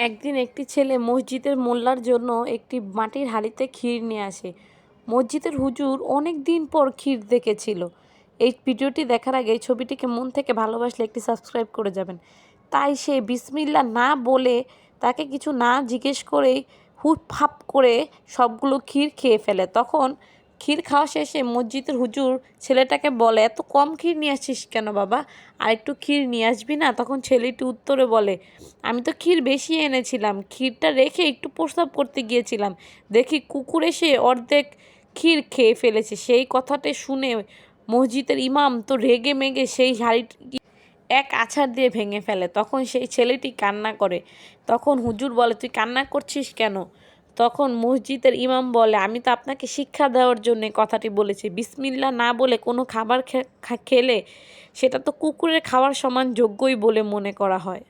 একদিন একটি ছেলে মসজিদের মোল্লার জন্য একটি মাটির হাঁড়িতে ক্ষীর নিয়ে আসে। মসজিদের হুজুর অনেক দিন পর ক্ষীর দেখেছিল। এই ভিডিওটি দেখার আগে ছবিটিকে মন থেকে ভালোবাসলে একটি সাবস্ক্রাইব করে যাবেন। তাই সে বিসমিল্লাহ না বলে, তাকে কিছু না জিজ্ঞেস করেই হুট ফাপ করে সবগুলো ক্ষীর খেয়ে ফেলে। তখন ক্ষীর খাওয়া শেষে মসজিদের হুজুর ছেলেটাকে বলে, এত কম ক্ষীর নিয়ে আসছিস কেন বাবা, আর একটু ক্ষীর নিয়ে আসবি না? তখন ছেলেটি উত্তরে বলে, আমি তো ক্ষীর বেশি এনেছিলাম, ক্ষীরটা রেখে একটু প্রস্রাব করতে গিয়েছিলাম, দেখি কুকুর এসে অর্ধেক ক্ষীর খেয়ে ফেলেছে। সেই কথাটা শুনে মসজিদের ইমাম তো রেগে মেগে সেই হাঁড়িটি এক আছাড় দিয়ে ভেঙে ফেলে। তখন সেই ছেলেটি কান্না করে। তখন হুজুর বলে, তুই কান্না করছিস কেন? তখন মসজিদের ইমাম বলে, আমি তো আপনাকে শিক্ষা দেওয়ার জন্য কথাটি বলেছি। বিসমিল্লাহ না বলে কোনো খাবার খেলে সেটা তো কুকুরের খাওয়ার সমান যোগ্যই বলে মনে করা হয়।